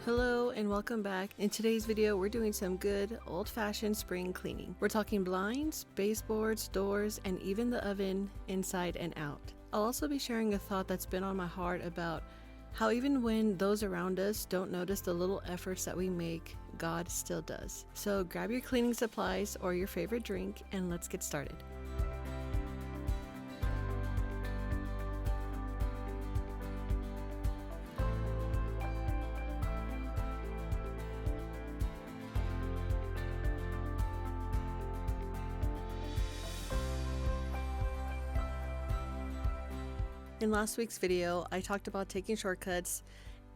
Hello and welcome back. In today's video, we're doing some good old-fashioned spring cleaning. We're talking blinds, baseboards, doors, and even the oven inside and out. I'll also be sharing a thought that's been on my heart about how even when those around us don't notice the little efforts that we make, God still does. So grab your cleaning supplies or your favorite drink and let's get started. In last week's video, I talked about taking shortcuts,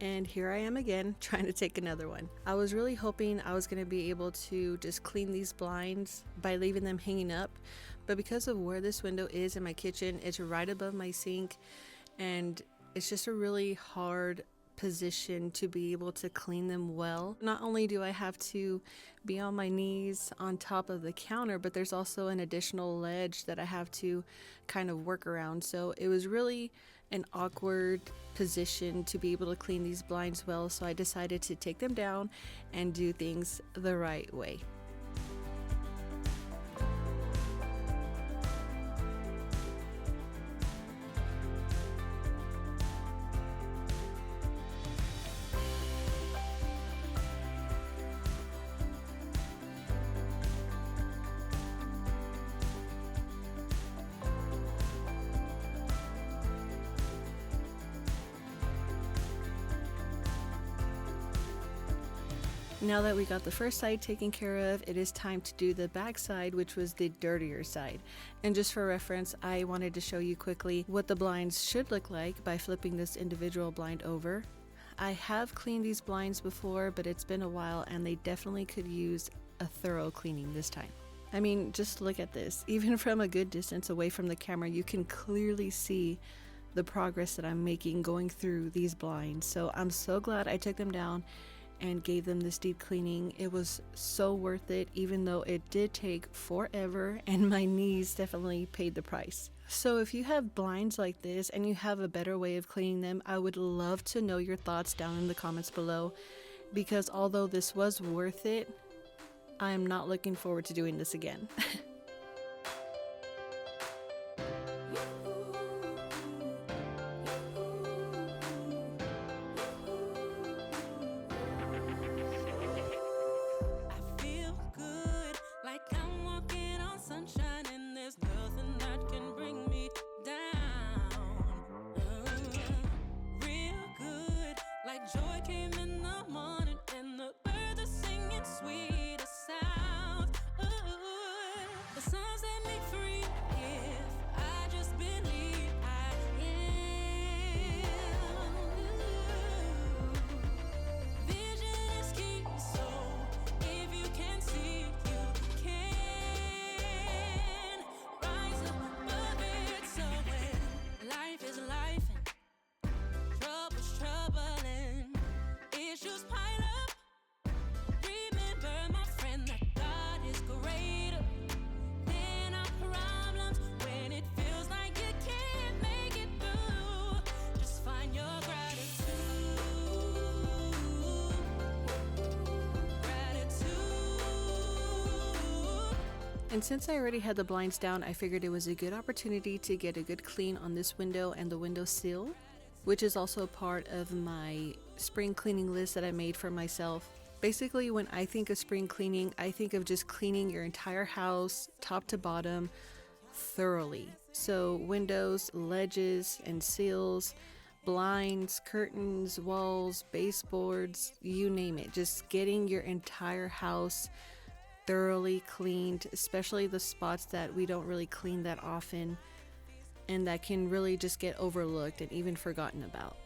and here I am again trying to take another one. I was really hoping I was going to be able to just clean these blinds by leaving them hanging up, but because of where this window is in my kitchen, it's right above my sink, and it's just a really hard position to be able to clean them well. Not only do I have to be on my knees on top of the counter, but there's also an additional ledge that I have to kind of work around. So it was really an awkward position to be able to clean these blinds well. So I decided to take them down and do things the right way. Now that we got the first side taken care of, it is time to do the back side, which was the dirtier side. And just for reference, I wanted to show you quickly what the blinds should look like by flipping this individual blind over. I have cleaned these blinds before, but it's been a while and they definitely could use a thorough cleaning this time. I mean, just look at this. Even from a good distance away from the camera, you can clearly see the progress that I'm making going through these blinds. So I'm so glad I took them down and gave them this deep cleaning. It was so worth it, even though it did take forever and my knees definitely paid the price. So if you have blinds like this and you have a better way of cleaning them, I would love to know your thoughts down in the comments below, because although this was worth it, I'm not looking forward to doing this again. Joy came in the morning and the birds are singing sweet sounds. The songs that make free if I just believe I am. Vision is key, so if you can see, you can rise above it. So when life is life and trouble's troubling, issues pile up, remember, my friend, that God is greater than our problems. When it feels like you can't make it through, just find your gratitude. And since I already had the blinds down, I figured it was a good opportunity to get a good clean on this window and the window sill, which is also a part of my spring cleaning list that I made for myself. Basically, when I think of spring cleaning, I think of just cleaning your entire house, top to bottom, thoroughly. So windows, ledges and sills, blinds, curtains, walls, baseboards, you name it. Just getting your entire house thoroughly cleaned, especially the spots that we don't really clean that often and that can really just get overlooked and even forgotten about.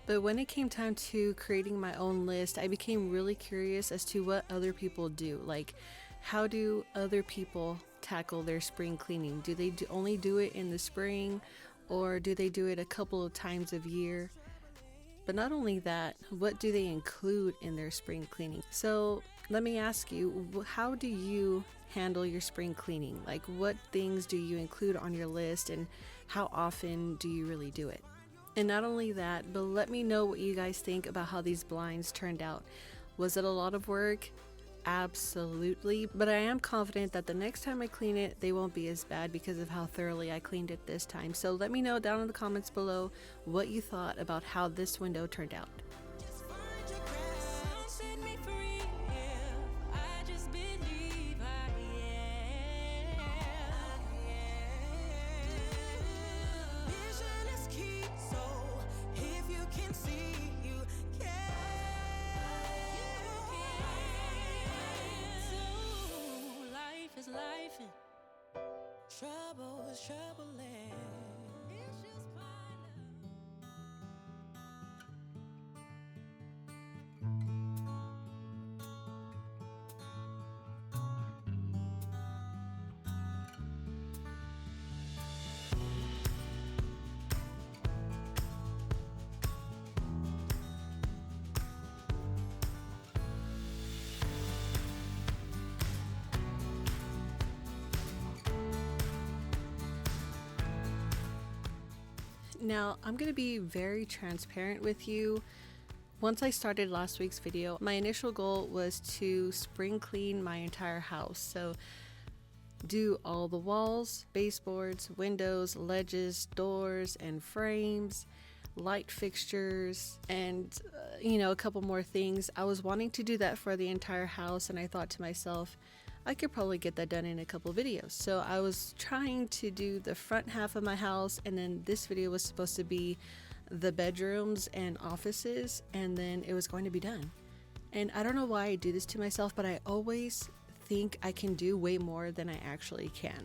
But when it came time to creating my own list, I became really curious as to what other people do. Like, how do other people tackle their spring cleaning? Do they only do it in the spring, or do they do it a couple of times a year? But not only that, what do they include in their spring cleaning? So let me ask you, how do you handle your spring cleaning? Like, what things do you include on your list and how often do you really do it? And not only that, but let me know what you guys think about how these blinds turned out. Was it a lot of work? Absolutely, but I am confident that the next time I clean it, they won't be as bad because of how thoroughly I cleaned it this time. So let me know down in the comments below what you thought about how this window turned out. Just find your ground, set me free. If I just believe I am. Vision is key, so if you can see, you can. So life is life and trouble is troubling. Issues pile up. Now, I'm going to be very transparent with you. Once I started last week's video, my initial goal was to spring clean my entire house. So do all the walls, baseboards, windows, ledges, doors, and frames, light fixtures, and a couple more things. I was wanting to do that for the entire house, and I thought to myself, I could probably get that done in a couple videos. So I was trying to do the front half of my house, and then this video was supposed to be the bedrooms and offices, and then it was going to be done. And I don't know why I do this to myself, but I always think I can do way more than I actually can.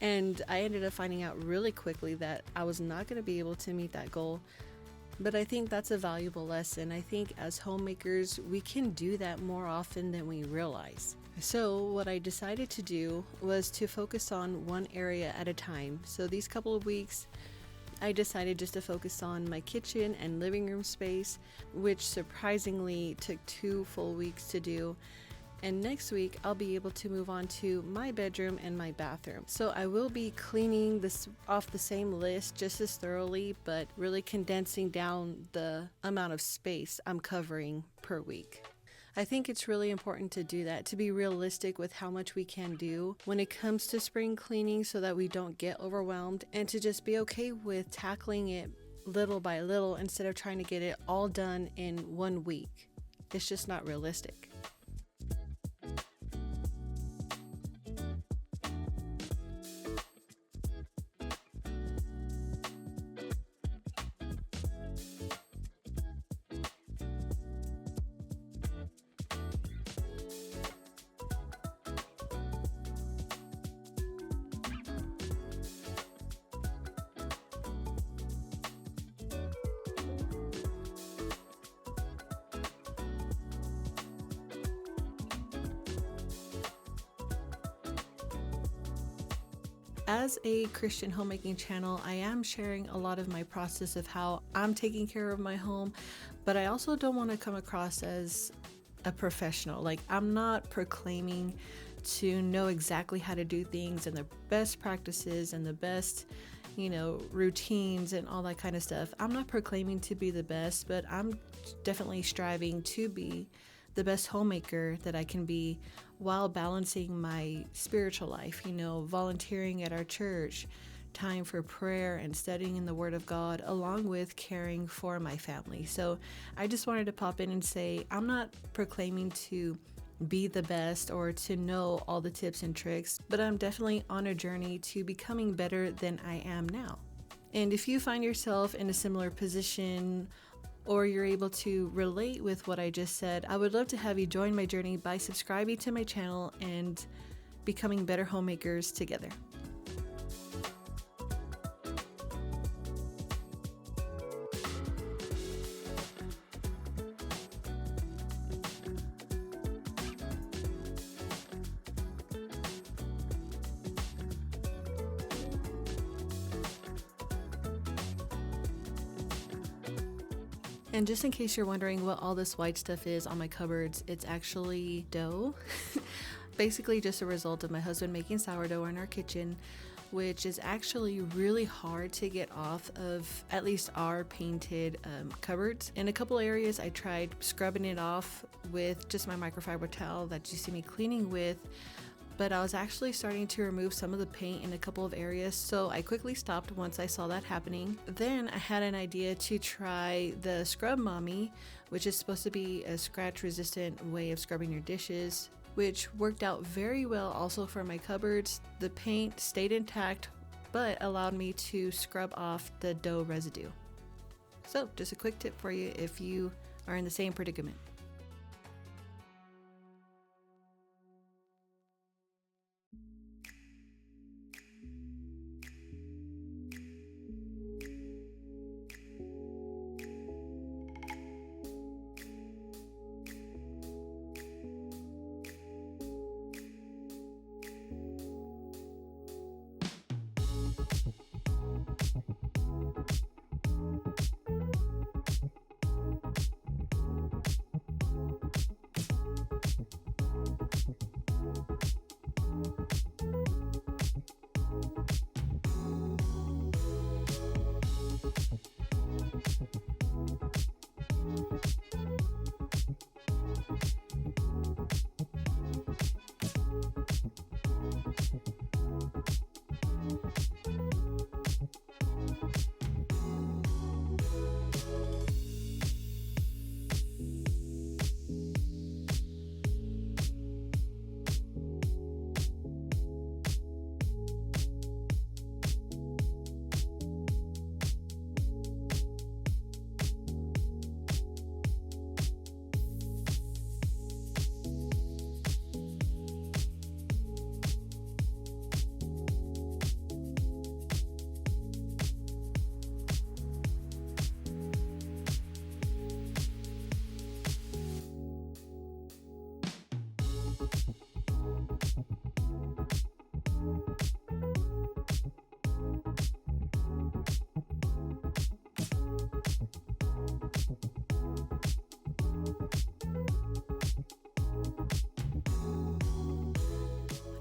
And I ended up finding out really quickly that I was not going to be able to meet that goal. But I think that's a valuable lesson. I think as homemakers, we can do that more often than we realize. So what I decided to do was to focus on one area at a time. So these couple of weeks, I decided just to focus on my kitchen and living room space, which surprisingly took 2 full weeks to do. And next week, I'll be able to move on to my bedroom and my bathroom. So I will be cleaning this off the same list just as thoroughly, but really condensing down the amount of space I'm covering per week. I think it's really important to do that, to be realistic with how much we can do when it comes to spring cleaning so that we don't get overwhelmed, and to just be okay with tackling it little by little instead of trying to get it all done in 1 week. It's just not realistic. As a Christian homemaking channel, I am sharing a lot of my process of how I'm taking care of my home, but I also don't want to come across as a professional. Like, I'm not proclaiming to know exactly how to do things and the best practices and the best, routines and all that kind of stuff. I'm not proclaiming to be the best, but I'm definitely striving to be the best homemaker that I can be while balancing my spiritual life, volunteering at our church, time for prayer and studying in the Word of God, along with caring for my family. So I just wanted to pop in and say, I'm not proclaiming to be the best or to know all the tips and tricks, but I'm definitely on a journey to becoming better than I am now. And if you find yourself in a similar position, or you're able to relate with what I just said, I would love to have you join my journey by subscribing to my channel and becoming better homemakers together. And just in case you're wondering what all this white stuff is on my cupboards, it's actually dough. Basically just a result of my husband making sourdough in our kitchen. which is actually really hard to get off of at least our painted cupboards. In a couple areas I tried scrubbing it off with just my microfiber towel that you see me cleaning with, but I was actually starting to remove some of the paint in a couple of areas, so I quickly stopped once I saw that happening. Then I had an idea to try the Scrub Mommy, which is supposed to be a scratch resistant way of scrubbing your dishes, which worked out very well also for my cupboards. The paint stayed intact but allowed me to scrub off the dough residue. So just a quick tip for you if you are in the same predicament.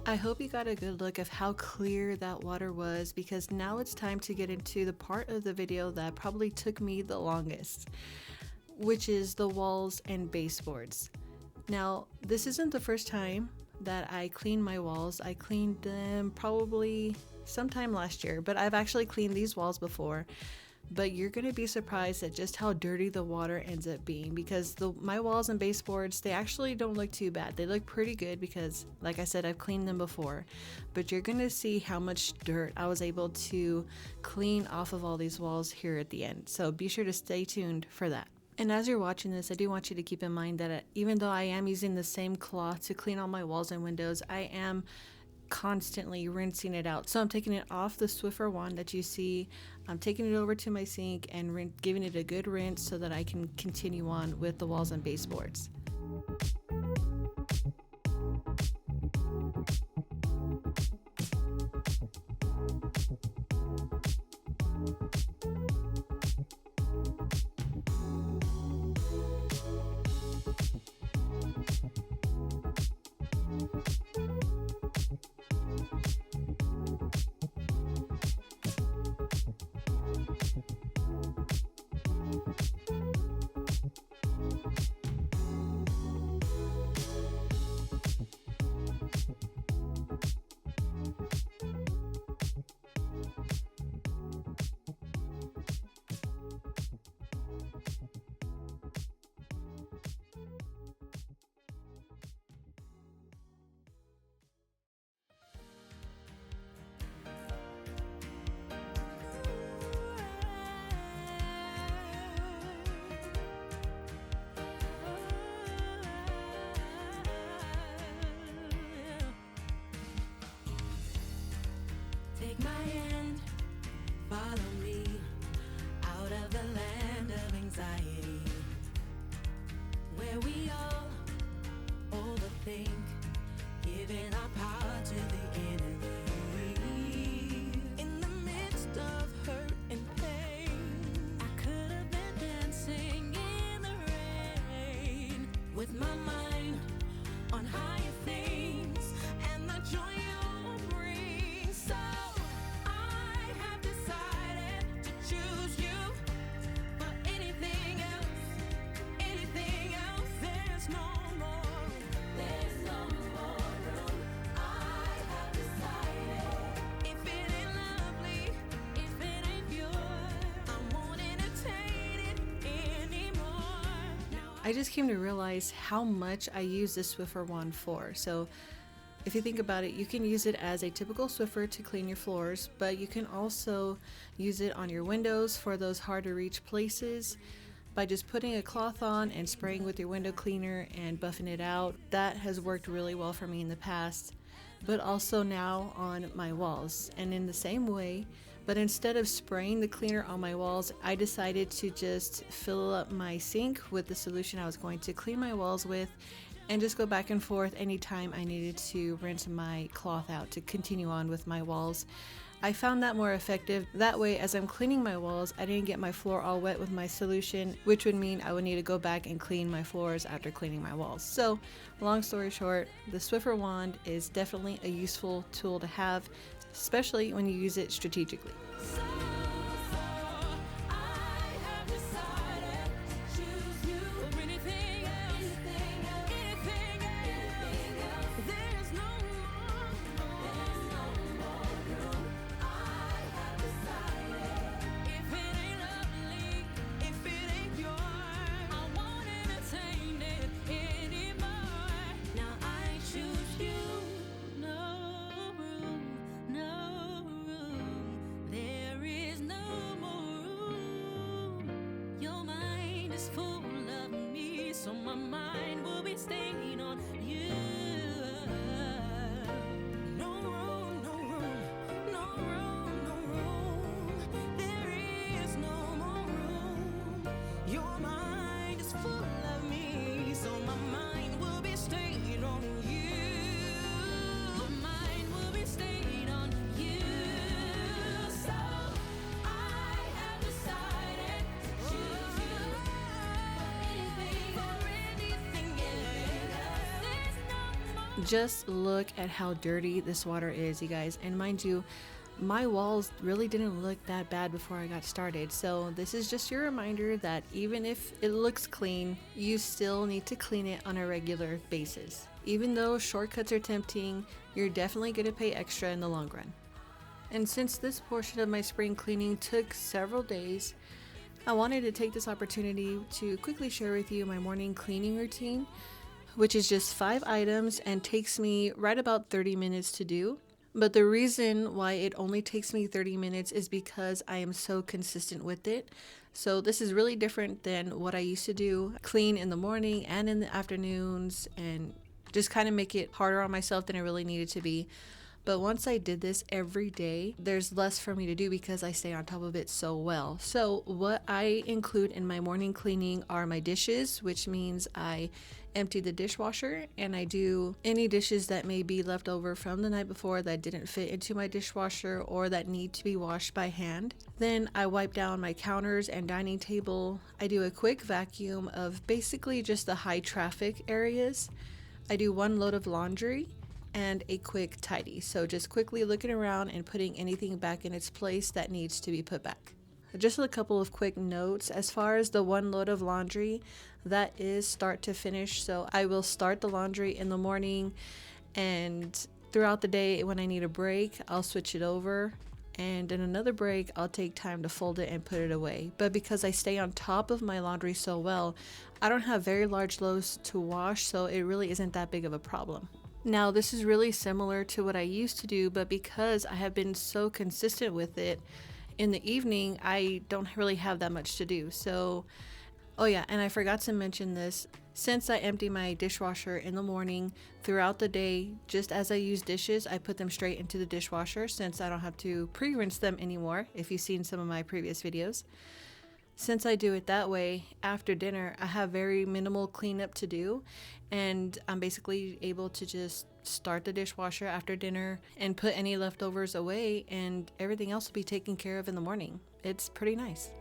I hope you got a good look of how clear that water was, because now it's time to get into the part of the video that probably took me the longest, which is the walls and baseboards. Now, this isn't the first time that I cleaned my walls. I cleaned them probably sometime last year, but I've actually cleaned these walls before. But you're going to be surprised at just how dirty the water ends up being, because my walls and baseboards, they actually don't look too bad. They look pretty good because, like I said, I've cleaned them before. But you're going to see how much dirt I was able to clean off of all these walls here at the end. So be sure to stay tuned for that. And as you're watching this, I do want you to keep in mind that even though I am using the same cloth to clean all my walls and windows, I am constantly rinsing it out. So I'm taking it off the Swiffer wand that you see, I'm taking it over to my sink and giving it a good rinse so that I can continue on with the walls and baseboards. Take my hand, follow me out of the land of anxiety, where we all overthink, giving our power to the enemy. In the midst of hurt and pain, I could have been dancing in the rain, with my mind on higher things and the joy you'll bring. So I just came to realize how much I use this Swiffer wand for. So if you think about it, you can use it as a typical Swiffer to clean your floors, but you can also use it on your windows for those hard to reach places by just putting a cloth on and spraying with your window cleaner and buffing it out. That has worked really well for me in the past, but also now on my walls. And in the same way, but instead of spraying the cleaner on my walls, I decided to just fill up my sink with the solution I was going to clean my walls with and just go back and forth anytime I needed to rinse my cloth out to continue on with my walls. I found that more effective. That way, as I'm cleaning my walls, I didn't get my floor all wet with my solution, which would mean I would need to go back and clean my floors after cleaning my walls. So, long story short, the Swiffer wand is definitely a useful tool to have, especially when you use it strategically. So my mind will be staying on you. No room, no room, no room, no room. There is no more room. Your mind is full of me. So my mind will be staying on you. My mind will be staying on you. So I have decided to choose you. Just look at how dirty this water is, you guys. And mind you, my walls really didn't look that bad before I got started. So this is just your reminder that even if it looks clean, you still need to clean it on a regular basis. Even though shortcuts are tempting, you're definitely going to pay extra in the long run. And since this portion of my spring cleaning took several days, I wanted to take this opportunity to quickly share with you my morning cleaning routine, which is just 5 items and takes me right about 30 minutes to do. But the reason why it only takes me 30 minutes is because I am so consistent with it. So this is really different than what I used to do, clean in the morning and in the afternoons, and just kind of make it harder on myself than it really needed to be. But once I did this every day, there's less for me to do because I stay on top of it so well. So what I include in my morning cleaning are my dishes, which means I empty the dishwasher and I do any dishes that may be left over from the night before that didn't fit into my dishwasher or that need to be washed by hand. Then I wipe down my counters and dining table. I do a quick vacuum of basically just the high traffic areas. I do 1 load of laundry and a quick tidy. So just quickly looking around and putting anything back in its place that needs to be put back. Just a couple of quick notes. As far as the 1 load of laundry, that is start to finish. So I will start the laundry in the morning, and throughout the day when I need a break, I'll switch it over. And in another break, I'll take time to fold it and put it away. But because I stay on top of my laundry so well, I don't have very large loads to wash, so it really isn't that big of a problem. Now, this is really similar to what I used to do, but because I have been so consistent with it, in the evening, I don't really have that much to do. So, oh yeah, and I forgot to mention this. Since I empty my dishwasher in the morning, throughout the day, just as I use dishes, I put them straight into the dishwasher since I don't have to pre-rinse them anymore, if you've seen some of my previous videos. Since I do it that way, after dinner, I have very minimal cleanup to do, and I'm basically able to just start the dishwasher after dinner and put any leftovers away, and everything else will be taken care of in the morning. It's pretty nice.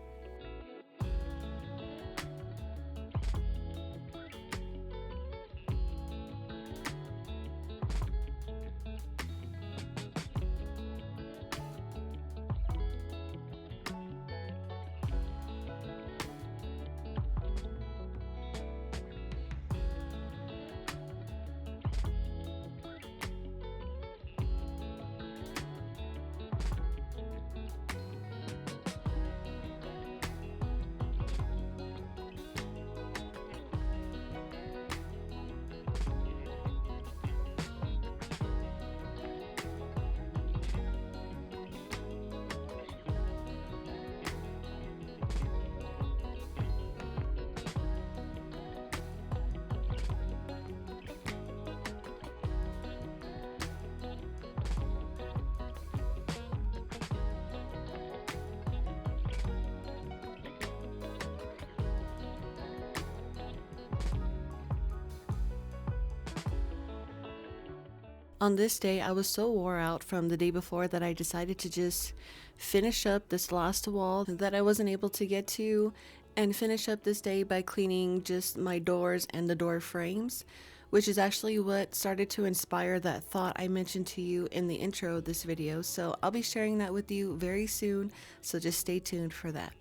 On this day, I was so wore out from the day before that I decided to just finish up this last wall that I wasn't able to get to, and finish up this day by cleaning just my doors and the door frames, which is actually what started to inspire that thought I mentioned to you in the intro of this video. So I'll be sharing that with you very soon, so just stay tuned for that.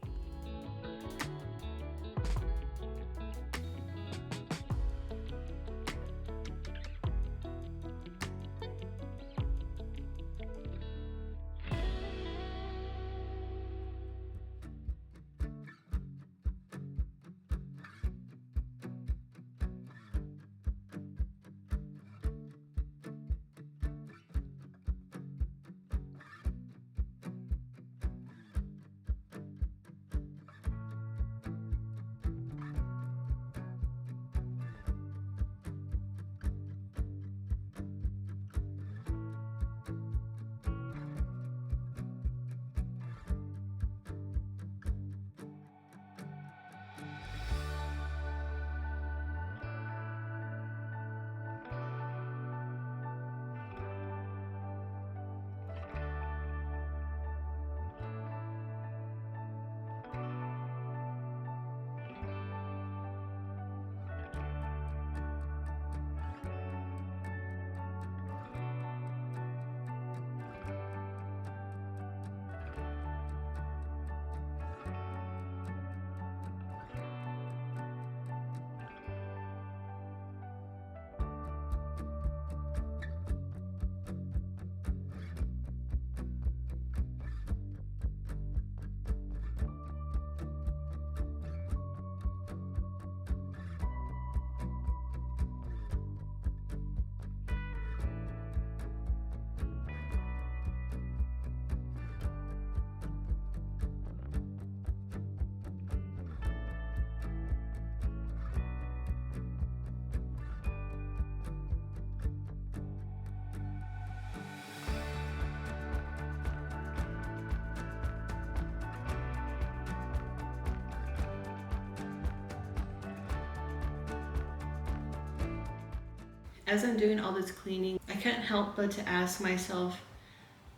As I'm doing all this cleaning, I can't help but to ask myself,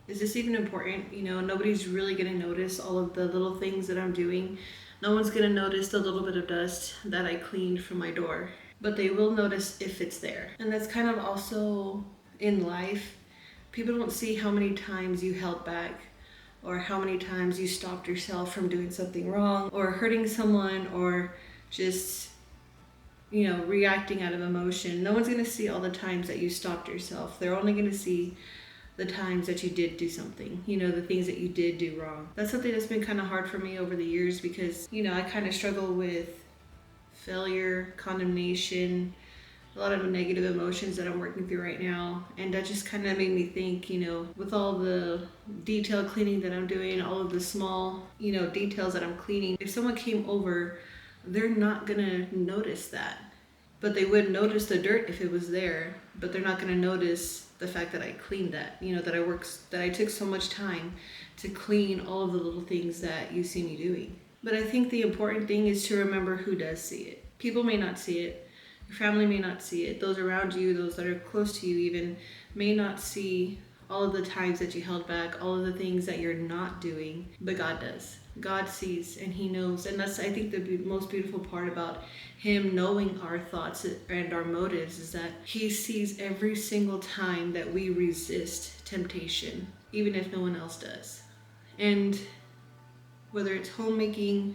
is this even important? You know, nobody's really gonna notice all of the little things that I'm doing. No one's gonna notice the little bit of dust that I cleaned from my door, but they will notice if it's there. And that's kind of also in life. People don't see how many times you held back, or how many times you stopped yourself from doing something wrong, or hurting someone, or just reacting out of emotion. No one's going to see all the times that you stopped yourself. They're only going to see the times that you did do something, the things that you did do wrong. That's something that's been kind of hard for me over the years because, I kind of struggle with failure, condemnation, a lot of negative emotions that I'm working through right now. And that just kind of made me think, with all the detailed cleaning that I'm doing, all of the small, details that I'm cleaning, if someone came over, they're not gonna notice that. But they would notice the dirt if it was there, but they're not gonna notice the fact that I cleaned that, that I took so much time to clean all of the little things that you see me doing. But I think the important thing is to remember who does see it. People may not see it, your family may not see it, those around you, those that are close to you even, may not see all of the times that you held back, all of the things that you're not doing, but God does. God sees and He knows. And that's, I think, the most beautiful part about Him knowing our thoughts and our motives is that He sees every single time that we resist temptation, even if no one else does. And whether it's homemaking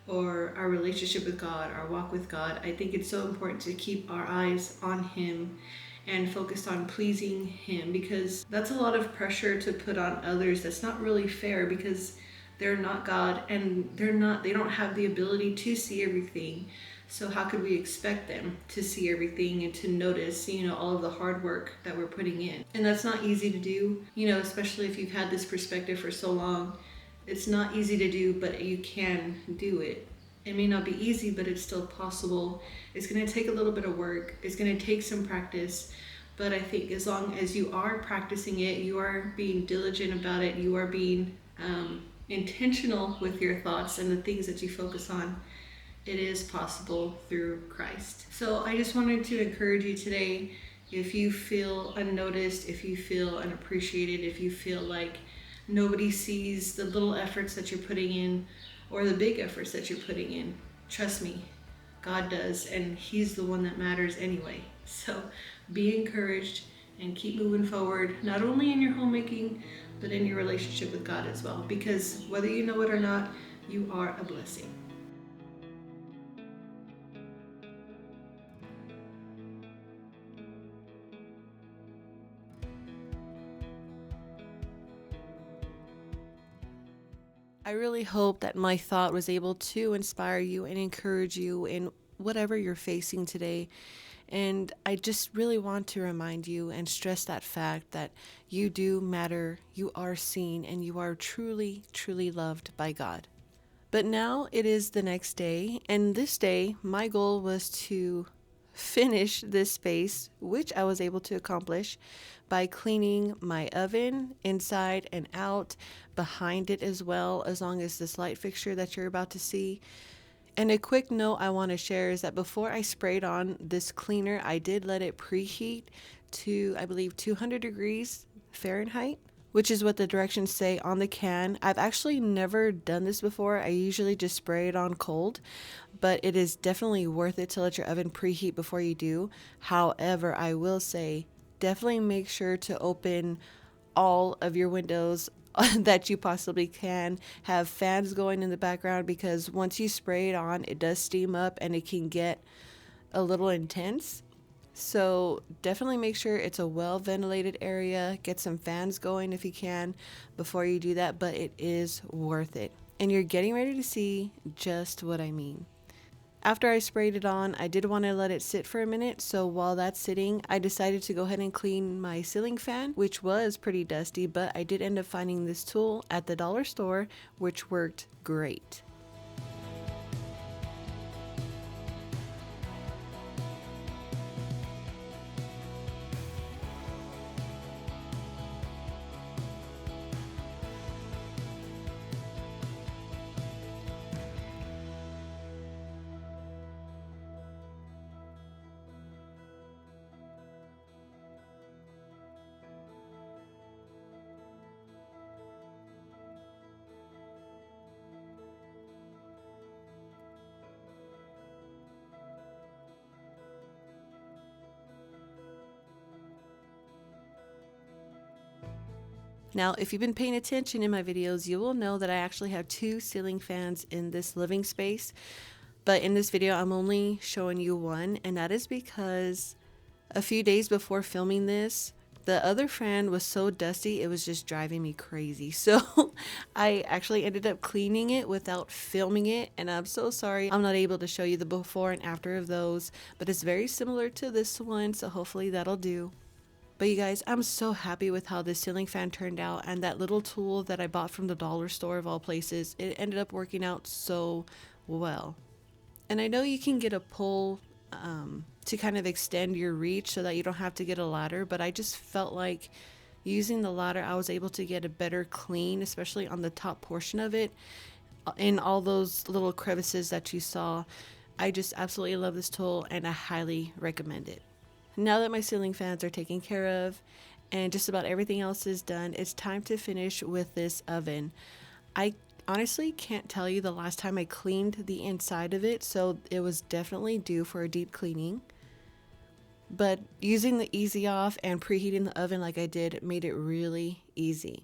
or our relationship with God, our walk with God, I think it's so important to keep our eyes on Him and focused on pleasing Him, because that's a lot of pressure to put on others. That's not really fair because they're not God and they don't have the ability to see everything. So how could we expect them to see everything and to notice, all of the hard work that we're putting in? And that's not easy to do, especially if you've had this perspective for so long. It's not easy to do, but you can do it. It may not be easy, but it's still possible. It's going to take a little bit of work. It's going to take some practice. But I think as long as you are practicing it, you are being diligent about it, you are being intentional with your thoughts and the things that you focus on, it is possible through Christ. So I just wanted to encourage you today, If you feel unnoticed, if you feel unappreciated, if you feel like nobody sees the little efforts that you're putting in or the big efforts that you're putting in, trust me, God does, and He's the one that matters anyway. So be encouraged and keep moving forward, not only in your homemaking, but in your relationship with God as well. Because whether you know it or not, you are a blessing. I really hope that my thought was able to inspire you and encourage you in whatever you're facing today. And I just really want to remind you and stress that fact that you do matter, you are seen, and you are truly, truly loved by God. But now it is the next day, and this day, my goal was to finish this space, which I was able to accomplish by cleaning my oven inside and out, behind it as well, as long as this light fixture that you're about to see. And a quick note I want to share is that before I sprayed on this cleaner, I did let it preheat to, I believe, 200 degrees Fahrenheit, which is what the directions say on the can. I've actually never done this before. I usually just spray it on cold, but it is definitely worth it to let your oven preheat before you do. However, I will say definitely make sure to open all of your windows that you possibly can. Have fans going in the background because once you spray it on, it does steam up and it can get a little intense. So definitely make sure it's a well ventilated area. Get some fans going if you can before you do that, but it is worth it. And you're getting ready to see just what I mean. After I sprayed it on, I did want to let it sit for a minute, so while that's sitting, I decided to go ahead and clean my ceiling fan, which was pretty dusty, but I did end up finding this tool at the dollar store, which worked great. Now, if you've been paying attention in my videos, you will know that I actually have two ceiling fans in this living space. But in this video, I'm only showing you one, and that is because a few days before filming this, the other fan was so dusty, it was just driving me crazy. So I actually ended up cleaning it without filming it, and I'm so sorry I'm not able to show you the before and after of those, but it's very similar to this one, so hopefully that'll do. But you guys, I'm so happy with how this ceiling fan turned out, and that little tool that I bought from the dollar store of all places, it ended up working out so well. And I know you can get a pole to kind of extend your reach so that you don't have to get a ladder, but I just felt like using the ladder, I was able to get a better clean, especially on the top portion of it, in all those little crevices that you saw. I just absolutely love this tool and I highly recommend it. Now that my ceiling fans are taken care of and just about everything else is done, it's time to finish with this oven. I honestly can't tell you the last time I cleaned the inside of it, so it was definitely due for a deep cleaning. But using the easy off and preheating the oven like I did made it really easy.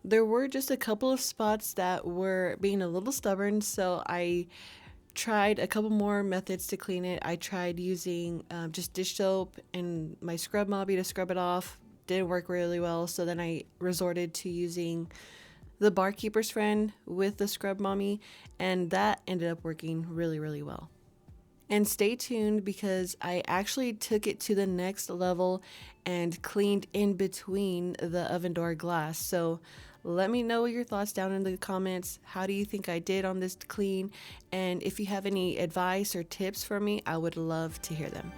There were just a couple of spots that were being a little stubborn, so I tried a couple more methods to clean it. I tried using just dish soap and my scrub mobby to scrub it off. Didn't work really well, so then I resorted to using the barkeeper's friend with the scrub mommy, and that ended up working really, really well. And stay tuned because I actually took it to the next level and cleaned in between the oven door glass. So let me know your thoughts down in the comments. How do you think I did on this clean? And if you have any advice or tips for me, I would love to hear them.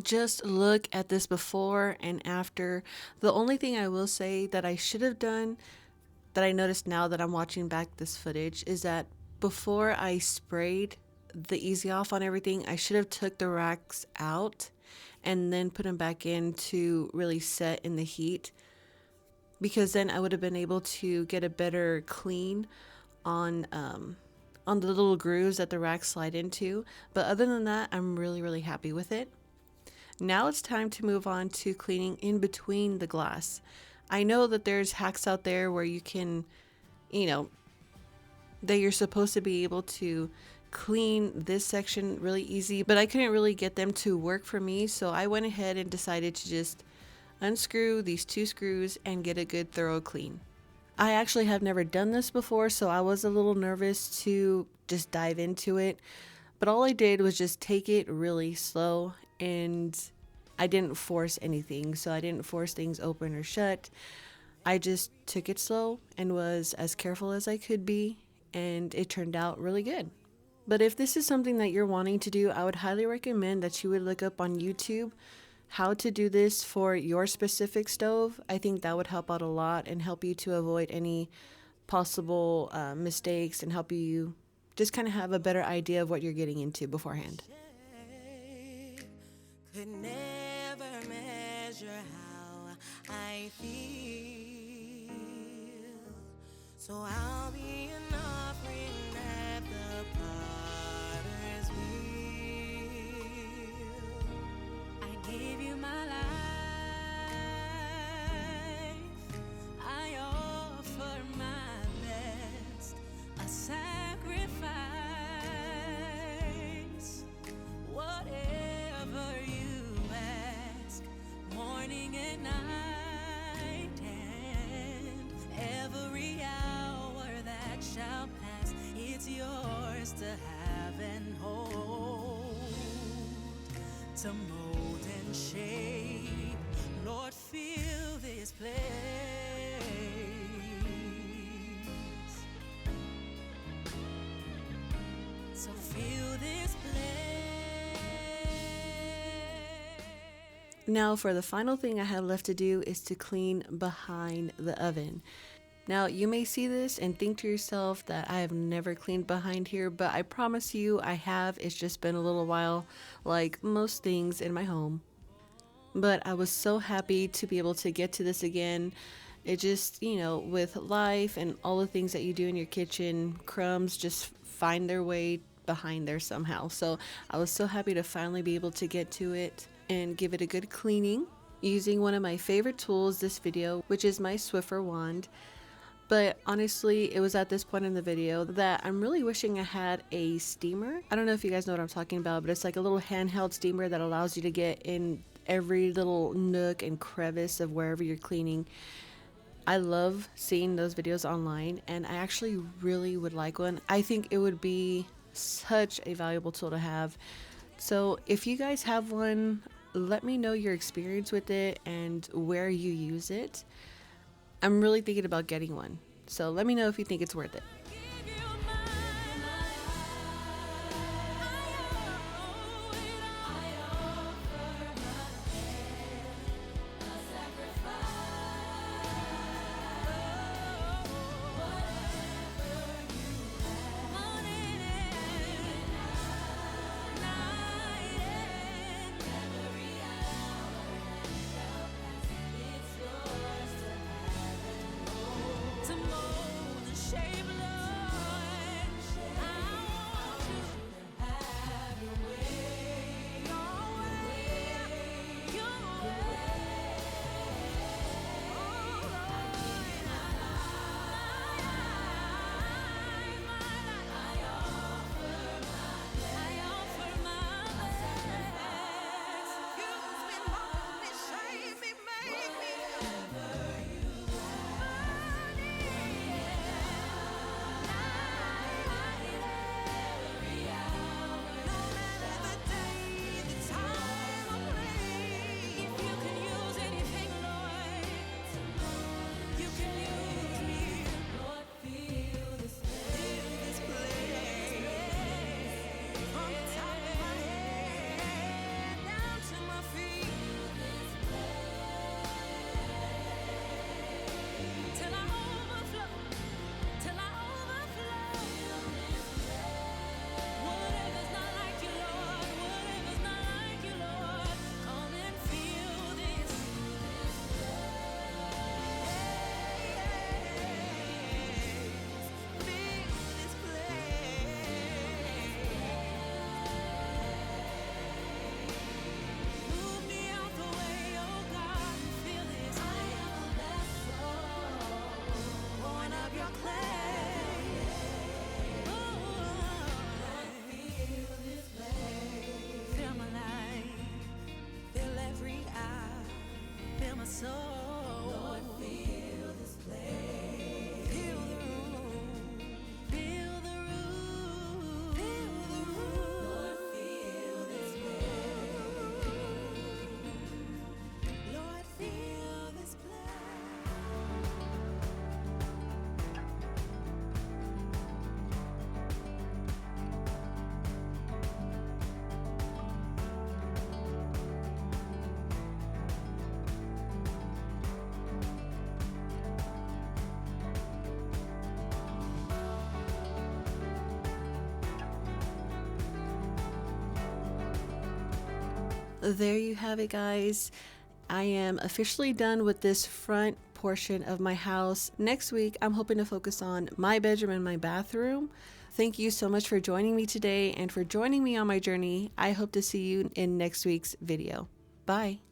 Just look at this before and after. The only thing I will say that I should have done, that I noticed now that I'm watching back this footage, is that before I sprayed the easy off on everything, I should have took the racks out and then put them back in to really set in the heat, because then I would have been able to get a better clean on the little grooves that the racks slide into. But other than that, I'm really happy with it. Now it's time to move on to cleaning in between the glass. I know that there's hacks out there where you can, you know, that you're supposed to be able to clean this section really easy, but I couldn't really get them to work for me, so I went ahead and decided to just unscrew these 2 screws and get a good thorough clean. I actually have never done this before, so I was a little nervous to just dive into it, but all I did was just take it really slow, and I didn't force anything, so I didn't force things open or shut. I just took it slow and was as careful as I could be, and it turned out really good. But if this is something that you're wanting to do, I would highly recommend that you would look up on YouTube how to do this for your specific stove. I think that would help out a lot and help you to avoid any possible mistakes, and help you just kind of have a better idea of what you're getting into beforehand. Could never measure how I feel, so I'll be an offering at the potter's wheel. I give you my life, I offer my best, a sacrifice, whatever you ask, morning and night, and every hour that shall pass, it's yours to have and hold, to mold and shape. Lord, fill this place, so fill this place. Now for the final thing I have left to do is to clean behind the oven. Now you may see this and think to yourself that I have never cleaned behind here, but I promise you I have. It's just been a little while, like most things in my home. But I was so happy to be able to get to this again. It just, with life and all the things that you do in your kitchen, crumbs just find their way behind there somehow. So I was so happy to finally be able to get to it and give it a good cleaning using one of my favorite tools this video, which is my Swiffer wand. But honestly, it was at this point in the video that I'm really wishing I had a steamer. I don't know if you guys know what I'm talking about, but it's like a little handheld steamer that allows you to get in every little nook and crevice of wherever you're cleaning. I love seeing those videos online, and I actually really would like one. I think it would be such a valuable tool to have. So if you guys have one, let me know your experience with it and where you use it. I'm really thinking about getting one, so let me know if you think it's worth it. Give you my life, I offer my best, a sacrifice, whatever you ask, morning and night, and every hour that shall pass, it's yours to have and hold, to mold and shape love. There you have it, guys. I am officially done with this front portion of my house. Next week, I'm hoping to focus on my bedroom and my bathroom. Thank you so much for joining me today and for joining me on my journey. I hope to see you in next week's video. Bye.